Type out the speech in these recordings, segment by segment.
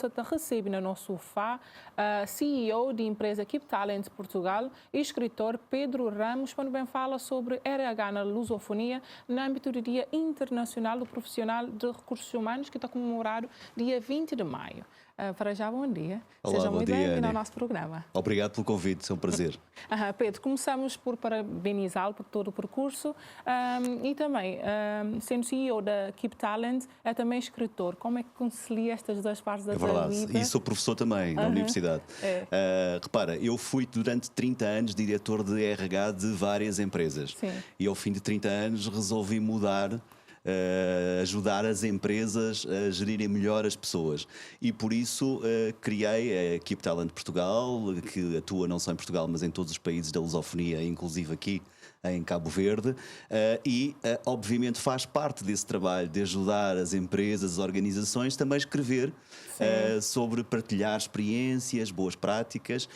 nossa recebe no nosso sofá a CEO de empresa Keep Talent Portugal e escritor Pedro Ramos, quando bem fala sobre RH na lusofonia no âmbito do Dia Internacional do Profissional de Recursos Humanos, que está comemorado dia 20 de maio. Para já, bom dia. Olá, Seja bom muito dia, bem-vindo ao Ana. nosso programa. Obrigado pelo convite, é um prazer. Pedro, começamos por parabenizá-lo por todo o percurso e também, sendo CEO da Keep Talent, é também escritor. Como é que concilia estas duas partes da É sua verdade. vida? E sou professor também na universidade. Repara, eu fui durante 30 anos diretor de RH de várias empresas. Sim. E ao fim de 30 anos resolvi mudar, ajudar as empresas a gerirem melhor as pessoas. E por isso criei a Keep Talent Portugal, que atua não só em Portugal, mas em todos os países da lusofonia, inclusive aqui em Cabo Verde, e obviamente faz parte desse trabalho de ajudar as empresas, as organizações, também escrever sobre partilhar experiências, boas práticas,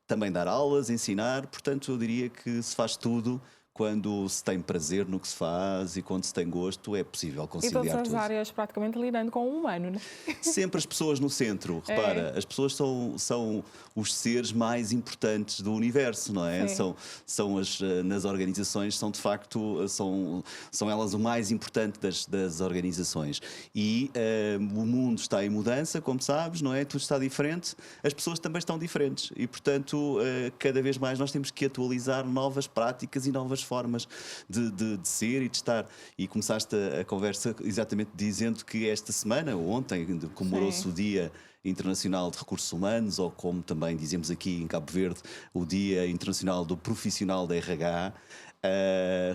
também dar aulas, ensinar. Portanto, eu diria que se faz tudo quando se tem prazer no que se faz e quando se tem gosto, é possível E conciliar todas as tudo. áreas praticamente lidando com o humano, né? Sempre as pessoas no centro. Repara, as pessoas são os seres mais importantes do universo, não é? Sim. São nas organizações, são de facto, são elas o mais importante das organizações. E o mundo está em mudança, como sabes, não é? Tudo está diferente, as pessoas também estão diferentes. E, portanto, cada vez mais nós temos que atualizar novas práticas e novas formas de ser e de estar. E começaste a conversa exatamente dizendo que esta semana, ou ontem, comemorou-se o Dia Internacional de Recursos Humanos, ou como também dizemos aqui em Cabo Verde, o Dia Internacional do Profissional da RH.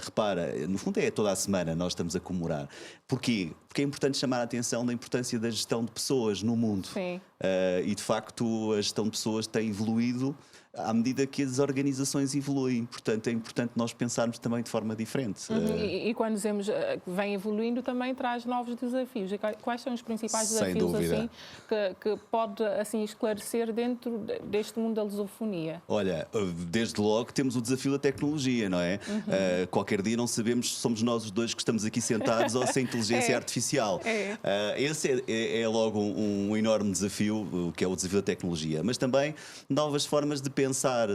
Repara, no fundo é toda a semana nós estamos a comemorar. Porquê? Porque é importante chamar a atenção da importância da gestão de pessoas no mundo. Sim. E de facto a gestão de pessoas tem evoluído à medida que as organizações evoluem. Portanto, é importante nós pensarmos também de forma diferente. E quando dizemos que vem evoluindo, também traz novos desafios. E quais são os principais Sem desafios dúvida. assim, que pode assim, esclarecer dentro deste mundo da lusofonia? Olha, desde logo temos o desafio da tecnologia, não é? Qualquer dia não sabemos se somos nós os dois que estamos aqui sentados ou se é inteligência artificial. Esse é logo um enorme desafio, que é o desafio da tecnologia. Mas também novas formas de pensar,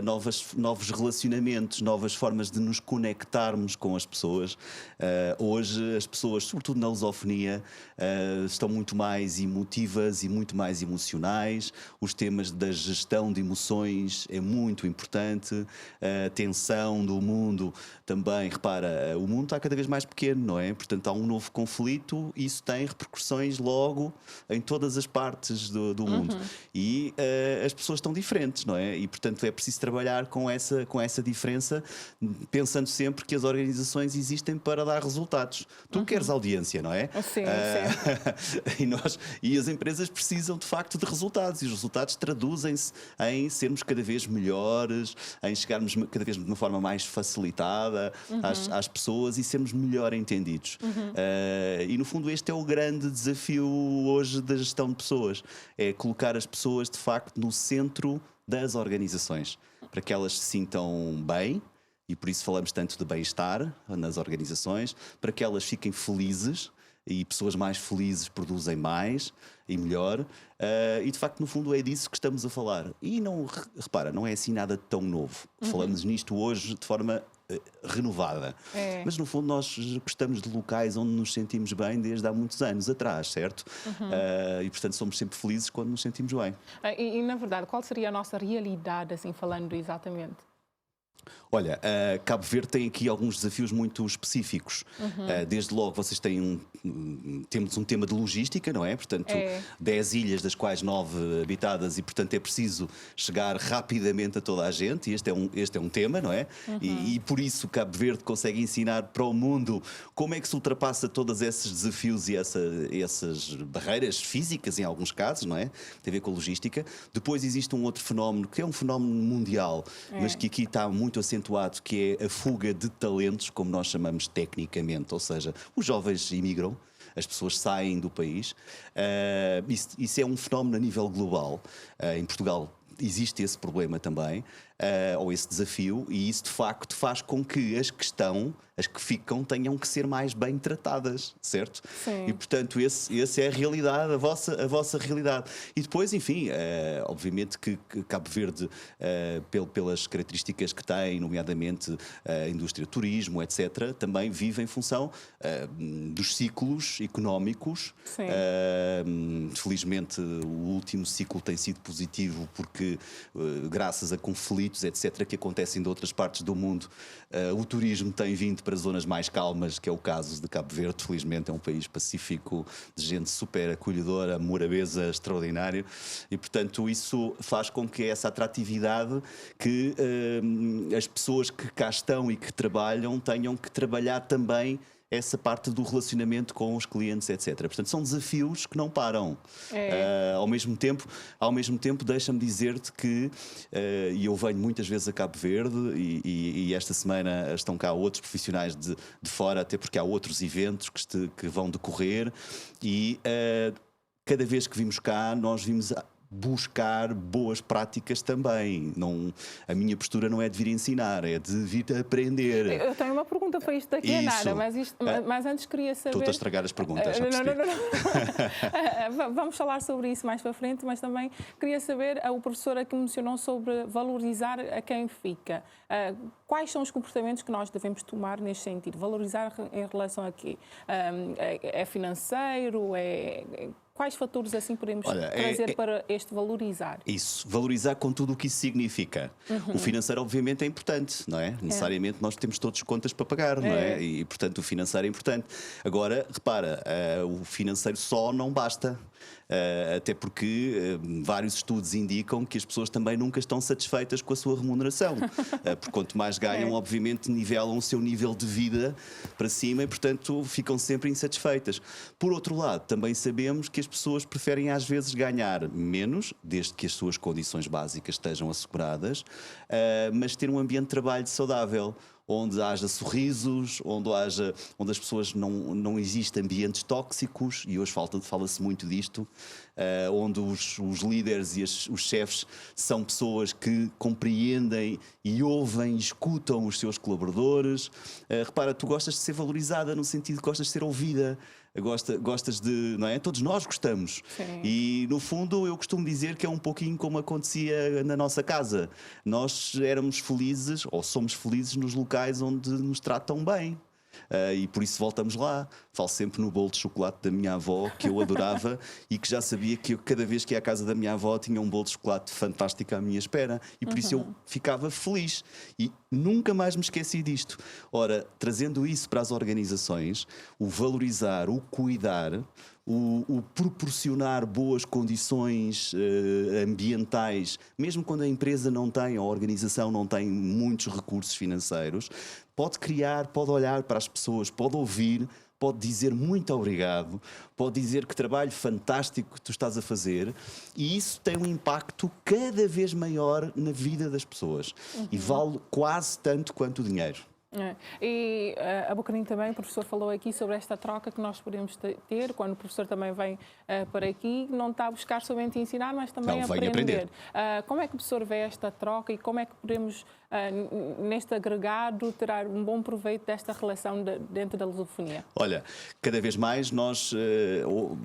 novos relacionamentos, novas formas de nos conectarmos com as pessoas. Hoje as pessoas, sobretudo na lusofonia, estão muito mais emotivas e muito mais emocionais. Os temas da gestão de emoções é muito importante. A tensão do mundo também, repara, o mundo está cada vez mais pequeno, não é? Portanto, há um novo conflito e isso tem repercussões logo em todas as partes do mundo. E as pessoas estão diferentes, não é? E, portanto, é preciso trabalhar com essa diferença, pensando sempre que as organizações existem para dar resultados. Tu queres audiência, não é? Sim, E as empresas precisam, de facto, de resultados. E os resultados traduzem-se em sermos cada vez melhores, em chegarmos cada vez de uma forma mais facilitada às pessoas e sermos melhor entendidos. E, no fundo, este é o grande desafio hoje da gestão de pessoas. É colocar as pessoas, de facto, no centro das organizações, para que elas se sintam bem, e por isso falamos tanto de bem-estar nas organizações, para que elas fiquem felizes, e pessoas mais felizes produzem mais e melhor, e de facto no fundo é disso que estamos a falar. E não, repara, não é assim nada tão novo. Falamos nisto hoje de forma renovada. Mas no fundo nós gostamos de locais onde nos sentimos bem desde há muitos anos atrás, certo? E portanto somos sempre felizes quando nos sentimos bem. E na verdade, qual seria a nossa realidade, assim falando exatamente? Olha, Cabo Verde tem aqui alguns desafios muito específicos. Desde logo, vocês têm temos um tema de logística, não é? Portanto, 10 ilhas, das quais 9 habitadas, e portanto é preciso chegar rapidamente a toda a gente. E este é um tema, não é? E por isso Cabo Verde consegue ensinar para o mundo como é que se ultrapassa todos esses desafios e essas barreiras físicas, em alguns casos, não é? Tem a ver com a logística. Depois existe um outro fenómeno, que é um fenómeno mundial, mas que aqui está muito acentuado, que é a fuga de talentos, como nós chamamos tecnicamente, ou seja, os jovens imigram, as pessoas saem do país. Isso é um fenómeno a nível global. Em Portugal existe esse problema também. ou esse desafio, e isso de facto faz com que as que ficam tenham que ser mais bem tratadas, certo? Sim. E portanto esse é a realidade, a vossa realidade. E depois, enfim, obviamente que Cabo Verde, pelas características que tem, nomeadamente a indústria do turismo, etc., também vive em função dos ciclos económicos. Felizmente o último ciclo tem sido positivo porque, graças a conflitos, etc., que acontecem de outras partes do mundo, o turismo tem vindo para zonas mais calmas, que é o caso de Cabo Verde. Felizmente é um país pacífico, de gente super acolhedora, morabeza extraordinário, e portanto isso faz com que essa atratividade que as pessoas que cá estão e que trabalham tenham que trabalhar também essa parte do relacionamento com os clientes, etc. Portanto, são desafios que não param. Ao mesmo tempo, deixa-me dizer-te que, e eu venho muitas vezes a Cabo Verde, e esta semana estão cá outros profissionais de fora, até porque há outros eventos que vão decorrer, e cada vez que vimos cá, nós vimos buscar boas práticas também. A minha postura não é de vir ensinar, é de vir aprender. Eu tenho uma pergunta para isto daqui a nada, mas antes queria saber... Estou-te a estragar as perguntas, já percebi. Não. Vamos falar sobre isso mais para frente, mas também queria saber, o professor aqui mencionou sobre valorizar a quem fica. Quais são os comportamentos que nós devemos tomar neste sentido? Valorizar em relação a quê? É financeiro? Quais fatores assim podemos trazer para este valorizar? Isso, valorizar com tudo o que isso significa. O financeiro, obviamente, é importante, não é? Necessariamente nós temos todos contas para pagar, não é? E, portanto, o financeiro é importante. Agora, repara, o financeiro só não basta. Até porque vários estudos indicam que as pessoas também nunca estão satisfeitas com a sua remuneração. Porque quanto mais ganham, obviamente, nivelam o seu nível de vida para cima e, portanto, ficam sempre insatisfeitas. Por outro lado, também sabemos que as pessoas preferem às vezes ganhar menos, desde que as suas condições básicas estejam asseguradas, mas ter um ambiente de trabalho saudável, onde haja sorrisos, onde as pessoas não existem ambientes tóxicos, e hoje fala-se muito disto, onde os líderes e os chefes são pessoas que compreendem e ouvem e escutam os seus colaboradores. Repara, tu gostas de ser valorizada no sentido que gostas de ser ouvida. Gostas de, não é? Todos nós gostamos. Sim. E no fundo eu costumo dizer que é um pouquinho como acontecia na nossa casa. Nós éramos felizes, ou somos felizes, nos locais onde nos tratam bem. E por isso voltamos lá. Falo sempre no bolo de chocolate da minha avó, que eu adorava e que já sabia que eu, cada vez que ia à casa da minha avó, tinha um bolo de chocolate fantástico à minha espera, e por isso eu ficava feliz e nunca mais me esqueci disto. Ora, trazendo isso para as organizações, o valorizar, o cuidar, o proporcionar boas condições ambientais, mesmo quando a empresa não tem, a organização não tem muitos recursos financeiros, pode criar, pode olhar para as pessoas, pode ouvir, pode dizer muito obrigado, pode dizer que trabalho fantástico que tu estás a fazer, e isso tem um impacto cada vez maior na vida das pessoas e vale quase tanto quanto o dinheiro. E há bocadinho também o professor falou aqui sobre esta troca que nós podemos ter, quando o professor também vem para aqui, não está a buscar somente ensinar, mas também aprender. Como é que o professor vê esta troca e como é que podemos, neste agregado, tirar um bom proveito desta relação dentro da lusofonia? Olha, cada vez mais nós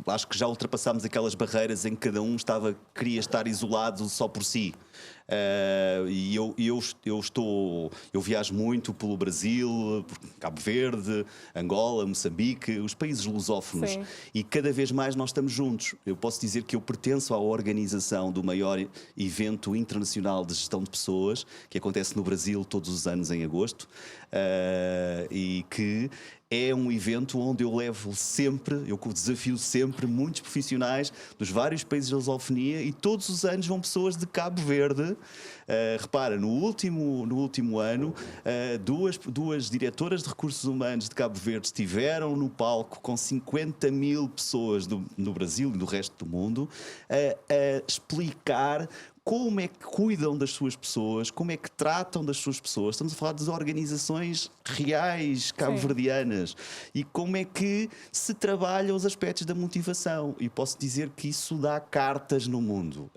acho que já ultrapassámos aquelas barreiras em que cada um queria estar isolado só por si. E eu viajo muito pelo Brasil, por Cabo Verde, Angola, Moçambique, os países lusófonos. Sim. E cada vez mais nós estamos juntos. Eu posso dizer que eu pertenço à organização do maior evento internacional de gestão de pessoas, que acontece no Brasil todos os anos em agosto, e que é um evento onde eu levo sempre, eu desafio sempre muitos profissionais dos vários países da lusofonia, e todos os anos vão pessoas de Cabo Verde. Repara, no último ano, duas diretoras de recursos humanos de Cabo Verde estiveram no palco com 50.000 pessoas no Brasil e no resto do mundo a explicar como é que cuidam das suas pessoas, como é que tratam das suas pessoas. Estamos a falar de organizações reais cabo-verdianas e como é que se trabalham os aspectos da motivação. E posso dizer que isso dá cartas no mundo.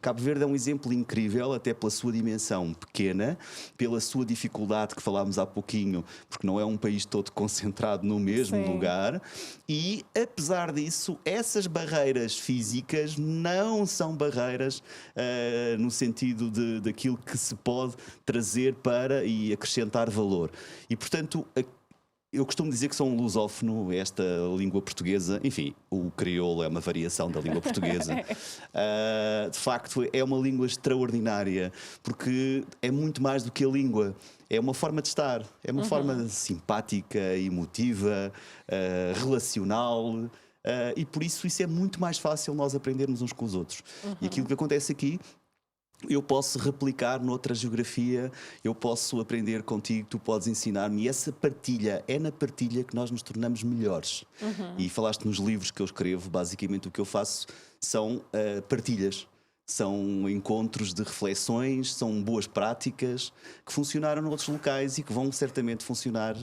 Cabo Verde é um exemplo incrível, até pela sua dimensão pequena, pela sua dificuldade que falámos há pouquinho, porque não é um país todo concentrado no mesmo lugar. E, apesar disso, essas barreiras físicas não são barreiras no sentido daquilo que se pode trazer para e acrescentar valor. E, portanto, eu costumo dizer que sou um lusófono, esta língua portuguesa, enfim, o crioulo é uma variação da língua portuguesa. De facto, é uma língua extraordinária, porque é muito mais do que a língua. É uma forma de estar, é uma forma simpática, emotiva, relacional. E por isso é muito mais fácil nós aprendermos uns com os outros. E aquilo que acontece aqui, eu posso replicar noutra geografia, eu posso aprender contigo, tu podes ensinar-me. E essa partilha, é na partilha que nós nos tornamos melhores. E falaste nos livros que eu escrevo, basicamente o que eu faço são partilhas. São encontros de reflexões, são boas práticas que funcionaram noutros locais e que vão certamente funcionar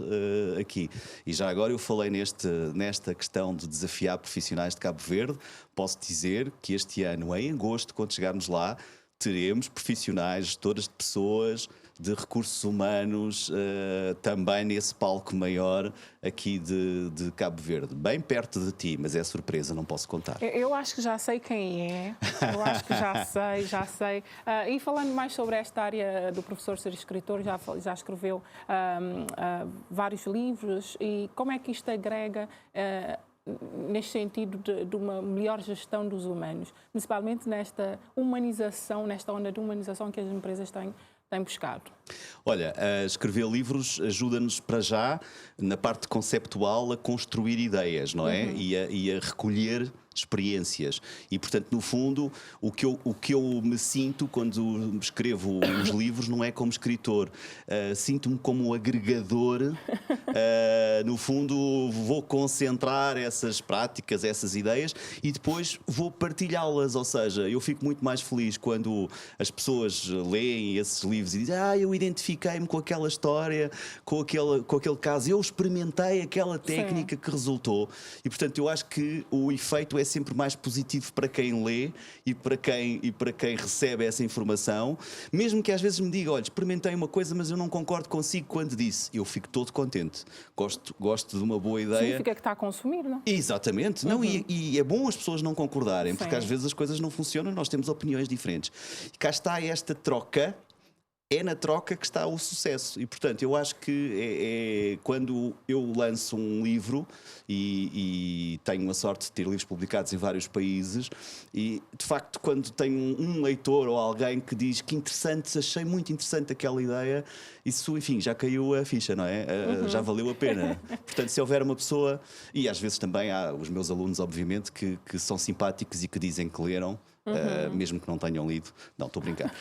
aqui. E já agora eu falei nesta questão de desafiar profissionais de Cabo Verde. Posso dizer que este ano, em agosto, quando chegarmos lá, teremos profissionais, gestores de pessoas, de recursos humanos, também nesse palco maior aqui de Cabo Verde, bem perto de ti, mas é surpresa, não posso contar. Eu acho que já sei quem é, eu acho que já sei. E falando mais sobre esta área do professor ser escritor, já escreveu vários livros, e como é que isto agrega neste sentido de uma melhor gestão dos humanos, principalmente nesta humanização, nesta onda de humanização que as empresas têm buscado? Olha, escrever livros ajuda-nos para já, na parte conceptual, a construir ideias, não é? E a recolher experiências. E, portanto, no fundo, o que eu me sinto quando escrevo os livros não é como escritor. Sinto-me como um agregador. No fundo, vou concentrar essas práticas, essas ideias, e depois vou partilhá-las. Ou seja, eu fico muito mais feliz quando as pessoas leem esses livros e dizem: eu identifiquei-me com aquela história, com aquele caso, eu experimentei aquela técnica que resultou. E, portanto, eu acho que o efeito é sempre mais positivo para quem lê e para quem recebe essa informação, mesmo que às vezes me diga: olha, experimentei uma coisa, mas eu não concordo consigo quando disse. Eu fico todo contente. Gosto de uma boa ideia. Significa que está a consumir, não? Exatamente. Não, e é bom as pessoas não concordarem, porque às vezes as coisas não funcionam, nós temos opiniões diferentes. E cá está esta troca. É na troca que está o sucesso. E, portanto, eu acho que quando eu lanço um livro e tenho a sorte de ter livros publicados em vários países, e, de facto, quando tenho um leitor ou alguém que diz que interessante, achei muito interessante aquela ideia, isso, enfim, já caiu a ficha, não é? Já valeu a pena. Portanto, se houver uma pessoa, e às vezes também há os meus alunos, obviamente, que são simpáticos e que dizem que leram, mesmo que não tenham lido, não, estou a brincar,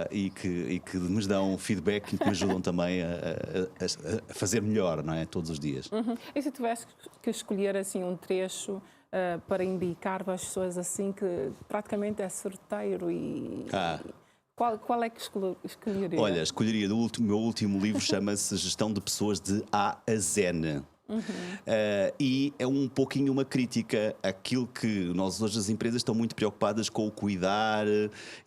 e que nos dão feedback e que me ajudam também a fazer melhor, não é? Todos os dias. E se tivesse que escolher assim um trecho para indicar para as pessoas assim que praticamente é certeiro e... Qual é que escolheria? Olha, escolheria o meu último livro, chama-se Gestão de Pessoas de A a Z. E é um pouquinho uma crítica àquilo que nós hoje as empresas estão muito preocupadas com o cuidar,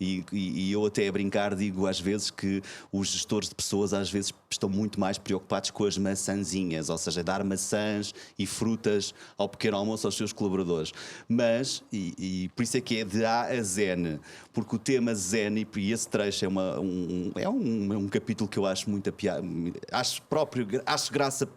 e eu até a brincar digo às vezes que os gestores de pessoas às vezes estão muito mais preocupados com as maçãzinhas, ou seja, dar maçãs e frutas ao pequeno almoço aos seus colaboradores. Mas, e por isso é que é de A a Zen, porque o tema Zen, e esse trecho é um capítulo que eu acho muito acho graça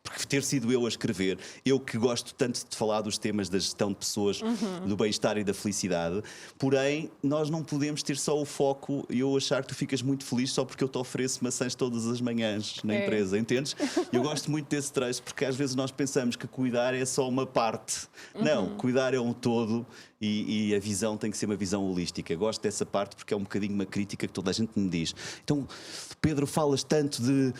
porque ter sido eu a escrever, eu que gosto tanto de falar dos temas da gestão de pessoas, do bem-estar e da felicidade. Porém, nós não podemos ter só o foco e eu achar que tu ficas muito feliz só porque eu te ofereço maçãs todas as manhãs. manhãs na empresa, entendes? Eu gosto muito desse trecho porque às vezes nós pensamos que cuidar é só uma parte. Não, cuidar é um todo e a visão tem que ser uma visão holística. Eu gosto dessa parte porque é um bocadinho uma crítica que toda a gente me diz. Então, Pedro, falas tanto de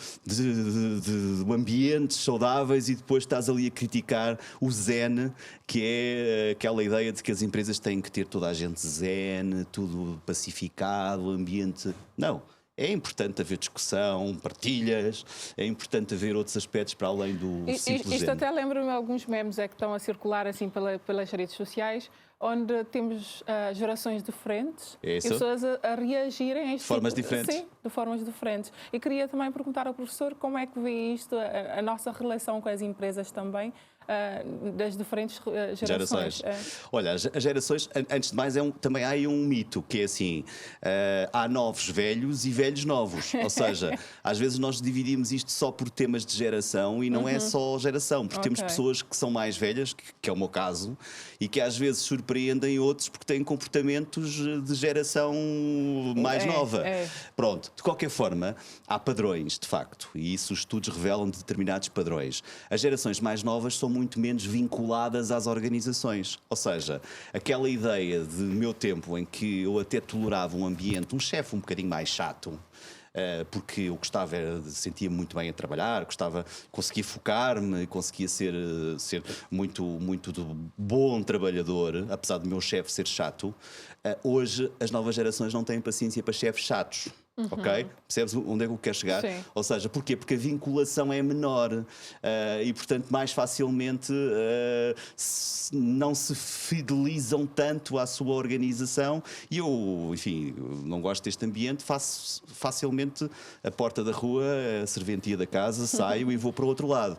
ambientes saudáveis e depois estás ali a criticar o zen, que é aquela ideia de que as empresas têm que ter toda a gente zen, tudo pacificado, ambiente... Não. É importante haver discussão, partilhas, é importante haver outros aspectos para além do simples Isto zen. até lembra-me alguns memes que estão a circular assim pelas redes sociais, onde temos gerações diferentes e pessoas a reagirem a este formas diferentes. Sim, de formas diferentes. E queria também perguntar ao professor como é que vê isto, a nossa relação com as empresas também, das diferentes gerações. Olha, as gerações, antes de mais, também há aí um mito, que é assim, há novos velhos e velhos novos. Ou seja, às vezes nós dividimos isto só por temas de geração e não é só geração, porque temos pessoas que são mais velhas, que é o meu caso, e que às vezes surpreendem outros porque têm comportamentos de geração mais nova. Pronto, de qualquer forma, há padrões, de facto, e isso os estudos revelam determinados padrões. As gerações mais novas são muito menos vinculadas às organizações. Ou seja, aquela ideia de meu tempo em que eu até tolerava um ambiente, um chefe um bocadinho mais chato, porque eu gostava, sentia muito bem a trabalhar, conseguia focar-me, conseguia ser muito bom trabalhador, apesar do meu chefe ser chato. Hoje as novas gerações não têm paciência para chefes chatos. Ok? Percebes onde é que eu quero chegar? Sim. Ou seja, porquê? Porque a vinculação é menor e, portanto, mais facilmente não se fidelizam tanto à sua organização. E eu, enfim, não gosto deste ambiente, faço facilmente a porta da rua, a serventia da casa, saio e vou para o outro lado.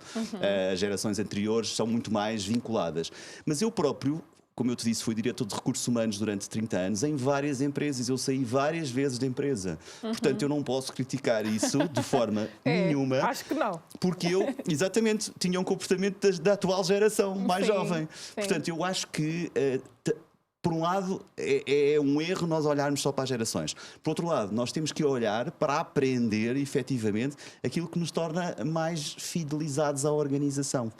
As gerações anteriores são muito mais vinculadas. Mas eu próprio, como eu te disse, fui diretor de recursos humanos durante 30 anos em várias empresas. Eu saí várias vezes da empresa. Portanto, eu não posso criticar isso de forma nenhuma. Acho que não. Porque eu, exatamente, tinha um comportamento da atual geração mais jovem. Sim. Portanto, eu acho que... por um lado, é um erro nós olharmos só para as gerações. Por outro lado, nós temos que olhar para aprender, efetivamente, aquilo que nos torna mais fidelizados à organização.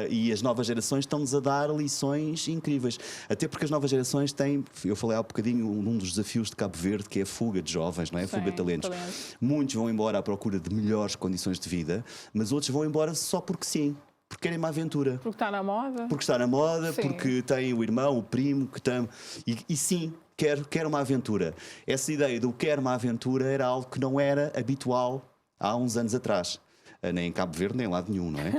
E as novas gerações estão-nos a dar lições incríveis. Até porque as novas gerações têm... Eu falei há um bocadinho num dos desafios de Cabo Verde, que é a fuga de jovens, não é? A fuga de talentos. Muitos vão embora à procura de melhores condições de vida, mas outros vão embora só porque sim. Porque querem uma aventura. Porque está na moda. Porque está na moda, Sim. porque tem o irmão, o primo, que tem... E sim, quer uma aventura. Essa ideia do quer uma aventura era algo que não era habitual há uns anos atrás. Nem em Cabo Verde, nem em lado nenhum, não é?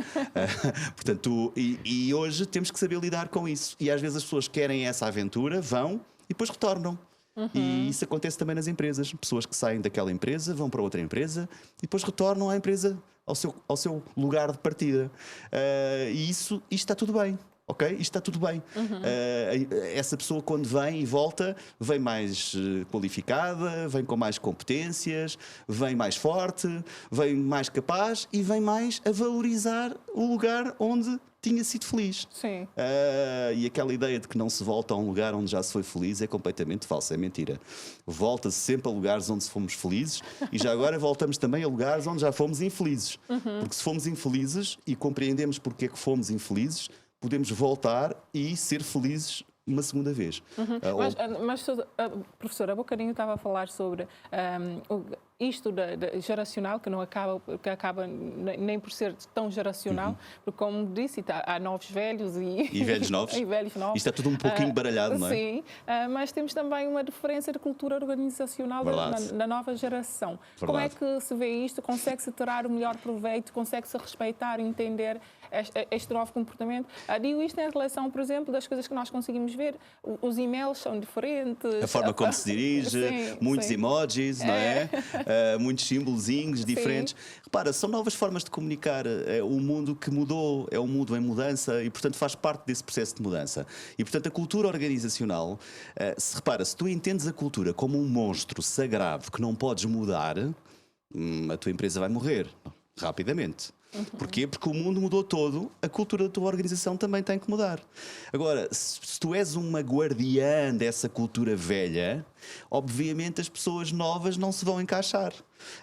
Portanto, e hoje temos que saber lidar com isso. E às vezes as pessoas querem essa aventura, vão e depois retornam. E isso acontece também nas empresas. Pessoas que saem daquela empresa, vão para outra empresa e depois retornam à empresa, ao seu lugar de partida. E isto está tudo bem. Ok? Isto está tudo bem. Essa pessoa, quando vem e volta, vem mais qualificada, vem com mais competências, vem mais forte, vem mais capaz e vem mais a valorizar o lugar onde tinha sido feliz. Sim. E aquela ideia de que não se volta a um lugar onde já se foi feliz é completamente falsa, é mentira. Volta-se sempre a lugares onde fomos felizes e já agora voltamos também a lugares onde já fomos infelizes. Porque se fomos infelizes e compreendemos porque é que fomos infelizes, podemos voltar e ser felizes uma segunda vez. Mas professor, há bocadinho estava a falar sobre isto geracional, que não acaba nem por ser tão geracional, porque, como disse, há novos velhos e velhos novos. e velhos novos. Isto é tudo um pouquinho baralhado, não é? Sim, mas temos também uma diferença de cultura organizacional na nova geração. Verdade. Como é que se vê isto? Consegue-se tirar o melhor proveito? Consegue-se respeitar, entender este novo comportamento? Digo isto em relação, por exemplo, das coisas que nós conseguimos ver. Os e-mails são diferentes. A forma como se dirige, muitos emojis, não é? Muitos símbolozinhos diferentes. Repara, são novas formas de comunicar. É o mundo que mudou, é um mundo em mudança e, portanto, faz parte desse processo de mudança. E, portanto, a cultura organizacional, se tu entendes a cultura como um monstro sagrado que não podes mudar, a tua empresa vai morrer rapidamente. Porquê? Porque o mundo mudou todo, a cultura da tua organização também tem que mudar. Agora, se tu és uma guardiã dessa cultura velha, obviamente as pessoas novas não se vão encaixar.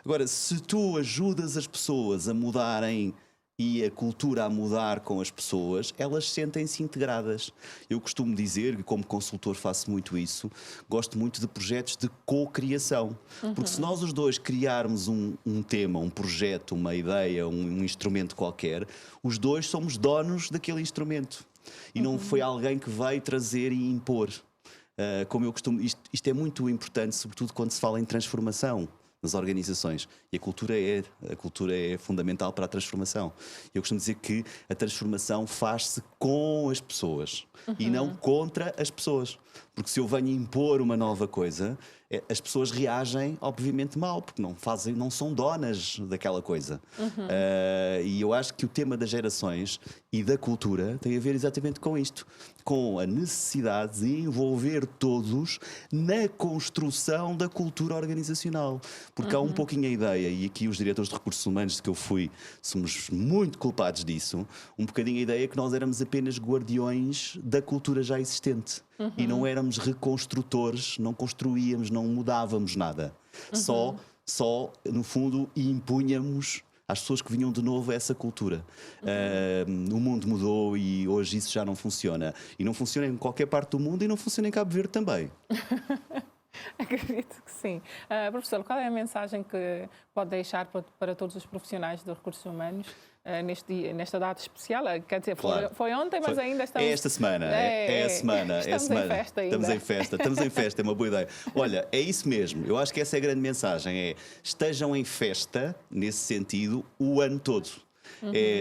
Agora, se tu ajudas as pessoas a mudarem e a cultura a mudar com as pessoas, elas sentem-se integradas. Eu costumo dizer, e como consultor faço muito isso, gosto muito de projetos de co-criação. Porque se nós os dois criarmos um tema, um projeto, uma ideia, um instrumento qualquer, os dois somos donos daquele instrumento. E não foi alguém que veio trazer e impor. Como eu costumo, isto é muito importante, sobretudo quando se fala em transformação nas organizações. E a cultura é fundamental para a transformação. Eu costumo dizer que a transformação faz-se com as pessoas e não contra as pessoas. Porque se eu venho impor uma nova coisa, as pessoas reagem, obviamente, mal, porque não são donas daquela coisa. E eu acho que o tema das gerações e da cultura tem a ver exatamente com isto, com a necessidade de envolver todos na construção da cultura organizacional. Porque há um pouquinho a ideia, e aqui os diretores de recursos humanos que eu fui, somos muito culpados disso, um bocadinho a ideia que nós éramos apenas guardiões da cultura já existente. E não éramos reconstrutores, não construíamos, não mudávamos nada. Só, no fundo, impunhamos às pessoas que vinham de novo essa cultura. O mundo mudou e hoje isso já não funciona. E não funciona em qualquer parte do mundo e não funciona em Cabo Verde também. Acredito que sim. Professor, qual é a mensagem que pode deixar para todos os profissionais dos recursos humanos nesta data especial? Quer dizer, Claro. foi ontem, mas ainda estamos... É esta semana, é a semana. Estamos em festa ainda. Estamos em festa, é uma boa ideia. Olha, é isso mesmo, eu acho que essa é a grande mensagem, estejam em festa, nesse sentido, o ano todo.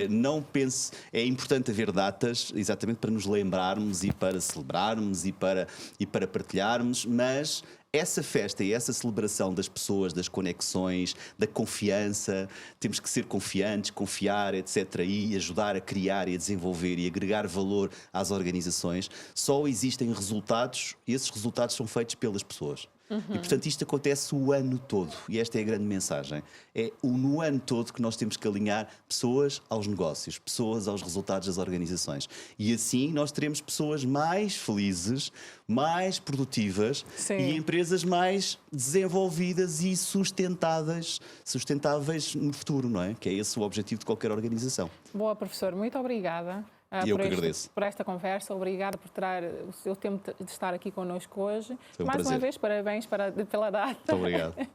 Não pense, é importante haver datas exatamente para nos lembrarmos e para celebrarmos e para partilharmos, mas essa festa e essa celebração das pessoas, das conexões, da confiança, temos que ser confiantes, confiar, etc. E ajudar a criar e a desenvolver e agregar valor às organizações. Só existem resultados e esses resultados são feitos pelas pessoas. E, portanto, isto acontece o ano todo. E esta é a grande mensagem. É no ano todo que nós temos que alinhar pessoas aos negócios, pessoas aos resultados das organizações. E assim nós teremos pessoas mais felizes, mais produtivas e empresas mais desenvolvidas e sustentáveis no futuro, não é? Que é esse o objetivo de qualquer organização. Boa, professor. Muito obrigada. Eu que agradeço. Por esta conversa. Obrigada por tirar o seu tempo de estar aqui connosco hoje. Foi um Mais prazer. uma vez, parabéns pela data. Muito obrigado.